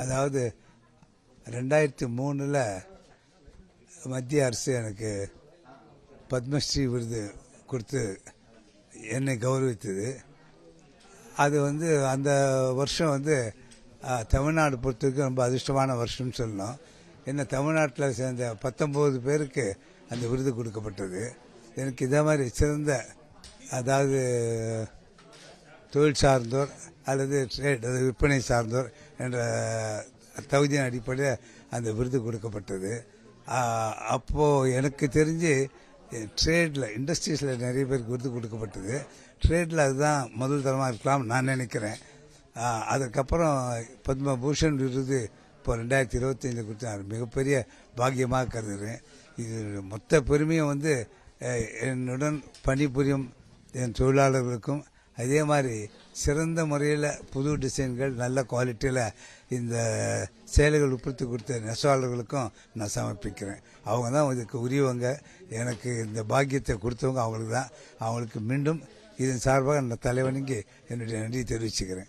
அதாவது 2003 மத்திய அரசு எனக்கு பத்மஸ்ரீ விருது கொடுத்து என்னை கௌரவித்தது. அது அந்த வருஷம் தமிழ்நாடு பொறுத்தவரைக்கும் ரொம்ப அதிர்ஷ்டமான வருஷம்னு சொல்லணும். என்ன தமிழ்நாட்டில் சேர்ந்த 19 பேருக்கு அந்த விருது கொடுக்கப்பட்டது. எனக்கு இதே மாதிரி சிறந்த, அதாவது தொழில் சார்ந்தோர் அல்லது ட்ரேட், அது விற்பனை சார்ந்தோர் என்ற தகுதியின் அடிப்படையில் அந்த விருது கொடுக்கப்பட்டது. அப்போது எனக்கு தெரிஞ்சு ட்ரேடில், இண்டஸ்ட்ரீஸில் நிறைய பேருக்கு விருது கொடுக்கப்பட்டது. ட்ரேடில் அதுதான் முதல் தரமாக இருக்கலாம் நான் நினைக்கிறேன். அதுக்கப்புறம் பத்மபூஷன் விருது இப்போ 2025 கொடுத்து மிகப்பெரிய பாக்கியமாக கருதுகிறேன். இது மொத்த பெருமையும் என்னுடன் பணிபுரியும் என் தொழிலாளர்களுக்கும், அதே மாதிரி சிறந்த முறையில் புது டிசைன்கள் நல்ல குவாலிட்டியில் இந்த சேலைகள் உற்பத்தி கொடுத்த நெசவாளர்களுக்கும் நான் சமர்ப்பிக்கிறேன். அவங்க தான் இதுக்கு உரியவங்க. எனக்கு இந்த பாக்கியத்தை கொடுத்தவங்க அவங்களுக்கு தான். அவங்களுக்கு மீண்டும் இதன் சார்பாக நான் தலைவணங்கி என்னுடைய நன்றியை தெரிவிச்சுக்கிறேன்.